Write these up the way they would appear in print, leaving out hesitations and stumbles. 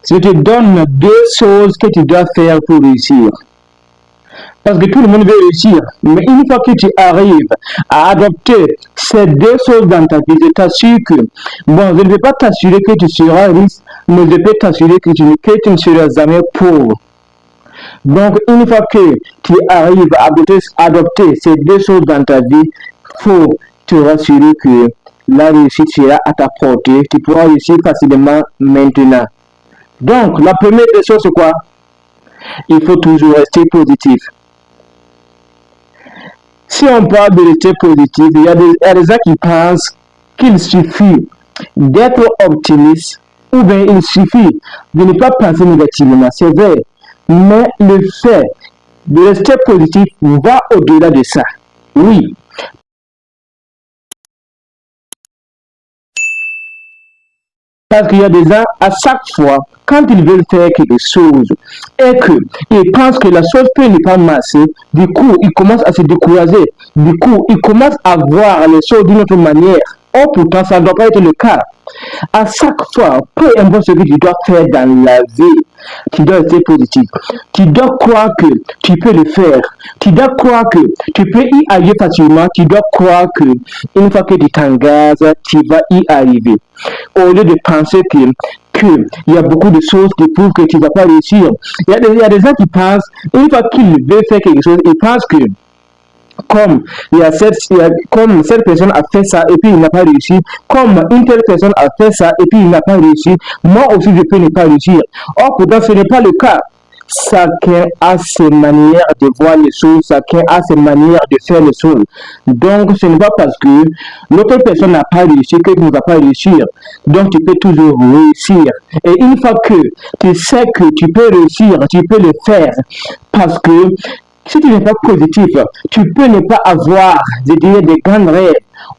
Je te donne deux choses que tu dois faire pour réussir. Parce que tout le monde veut réussir. Mais une fois que tu arrives à adopter ces deux choses dans ta vie, je t'assure que, bon, je ne vais pas t'assurer que tu seras riche, mais je peux t'assurer que tu ne seras jamais pauvre. Donc, une fois que tu arrives à adopter ces deux choses dans ta vie, il faut te rassurer que la réussite sera à ta portée. Tu pourras réussir facilement maintenant. Donc, la première des choses, c'est quoi? Il faut toujours rester positif. Si on parle de rester positif, il y a des gens qui pensent qu'il suffit d'être optimiste ou bien il suffit de ne pas penser négativement. C'est vrai. Mais le fait de rester positif va au-delà de ça. Oui. Parce qu'il y a des gens, à chaque fois, quand ils veulent faire quelque chose et qu'ils pensent que la chose peut ne pas marcher, du coup, ils commencent à se décourager. Du coup, ils commencent à voir les choses d'une autre manière. Or, pourtant, ça ne doit pas être le cas. À chaque fois, peu importe ce que tu dois faire dans la vie, tu dois rester positif. Tu dois croire que tu peux le faire. Tu dois croire que tu peux y arriver facilement. Tu dois croire que une fois que tu t'engages, tu vas y arriver. Au lieu de penser qu'il y a beaucoup de choses qui prouvent que tu ne vas pas réussir. Il y a des gens qui pensent, une fois qu'ils veulent faire quelque chose, ils pensent que comme cette personne a fait ça et puis il n'a pas réussi, comme une telle personne a fait ça et puis il n'a pas réussi, moi aussi je peux ne pas réussir. Or, pourtant, ce n'est pas le cas. Chacun a ses manières de voir les choses, chacun a ses manières de faire les choses. Donc, ce n'est pas parce que l'autre personne n'a pas réussi que tu ne vas pas réussir. Donc, tu peux toujours réussir. Et une fois que tu sais que tu peux réussir, tu peux le faire. Parce que si tu n'es pas positif, tu peux ne pas avoir, je dirais, des grands rêves.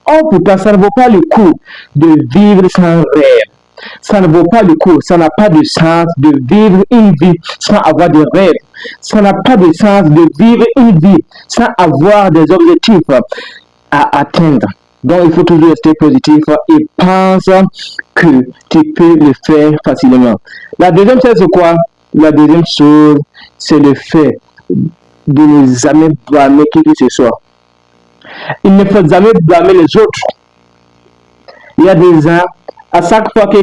Or, pourtant, ça ne vaut pas le coup de vivre sans rêve. Ça ne vaut pas le coup, ça n'a pas de sens de vivre une vie sans avoir de rêves. Ça n'a pas de sens de vivre une vie sans avoir des objectifs à atteindre. Donc, il faut toujours rester positif et pense que tu peux le faire facilement. La deuxième chose, c'est quoi? La deuxième chose, c'est le fait de ne jamais blâmer qui que ce soit. Il ne faut jamais blâmer les autres. Il y a des gens, à chaque fois que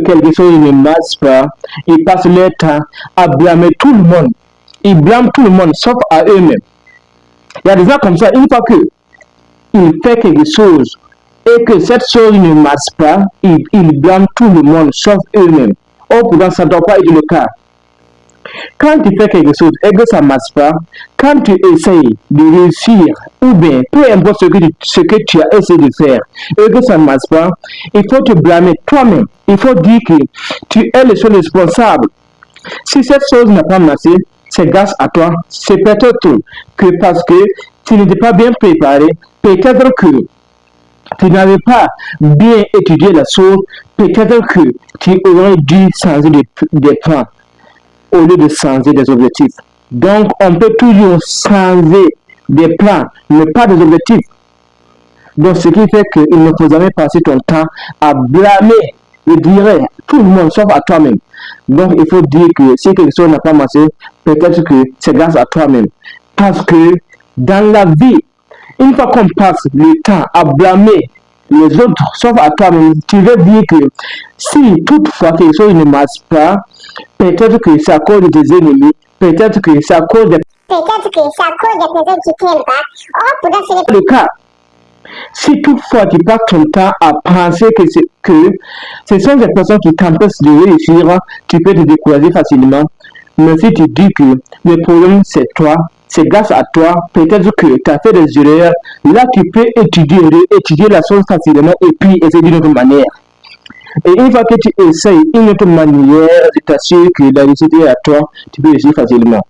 quelque chose ne marche pas, ils passent leur temps à blâmer tout le monde. Ils blâment tout le monde, sauf à eux-mêmes. Il y a des gens comme ça, une fois qu'ils font quelque chose et que cette chose ne marche pas, ils blâment tout le monde, sauf eux-mêmes. Or, pourtant, ça ne doit pas être le cas. Quand tu fais quelque chose et que ça ne marche pas, quand tu essayes de réussir, ou bien peu importe ce que tu as essayé de faire et que ça ne marche pas, il faut te blâmer toi-même. Il faut dire que tu es le seul responsable. Si cette chose n'a pas marché, c'est grâce à toi. C'est peut-être que parce que tu n'étais pas bien préparé, peut-être que tu n'avais pas bien étudié la chose, peut-être que tu aurais dû changer des plans au lieu de changer des objectifs. Donc, on peut toujours changer des plans, mais pas des objectifs. Donc, ce qui fait qu'il ne faut jamais passer ton temps à blâmer, je dirais, tout le monde, sauf à toi-même. Donc, il faut dire que si quelque chose n'a pas marché, peut-être que c'est grâce à toi-même. Parce que dans la vie, une fois qu'on passe le temps à blâmer les autres, sauf à toi-même, tu veux dire que si toutefois quelque chose ne marche pas, peut-être que c'est à cause de tes ennemis, peut-être que c'est à cause des personnes qui t'aiment pas. Oh, pourtant, ce n'est pas le cas. Si toutefois tu passes ton temps à penser que ce sont des personnes qui t'empêchent de réussir, tu peux te décourager facilement. Mais si tu dis que le problème c'est toi, c'est grâce à toi, peut-être que tu as fait des erreurs, là tu peux étudier la chose facilement et puis essayer d'une autre manière. Et une fois que tu essayes une autre manière, je t'assure que la réussite est à toi, tu peux réussir facilement.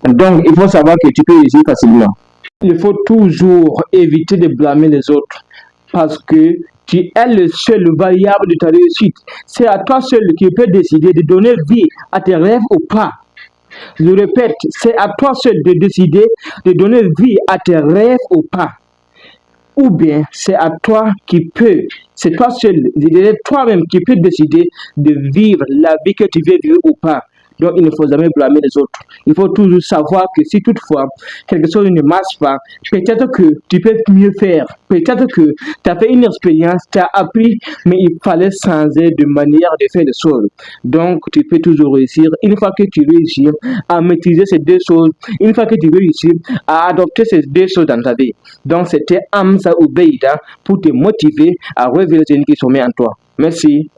Donc, il faut savoir que tu peux réussir facilement. Il faut toujours éviter de blâmer les autres parce que tu es le seul variable de ta réussite. C'est à toi seul qui peux décider de donner vie à tes rêves ou pas. Je le répète, c'est à toi seul de décider de donner vie à tes rêves ou pas. ou bien c'est à toi qui peux, c'est toi seul, toi-même qui peux décider de vivre la vie que tu veux vivre ou pas. Donc, il ne faut jamais blâmer les autres. Il faut toujours savoir que si toutefois quelque chose ne marche pas, peut-être que tu peux mieux faire. Peut-être que tu as fait une expérience, tu as appris, mais il fallait changer de manière de faire les choses. Donc, tu peux toujours réussir. Une fois que tu réussis à maîtriser ces deux choses, une fois que tu réussis à adopter ces deux choses dans ta vie. Donc, c'était Hamza Oubeida pour te motiver à révéler ce qui sommet en toi. Merci.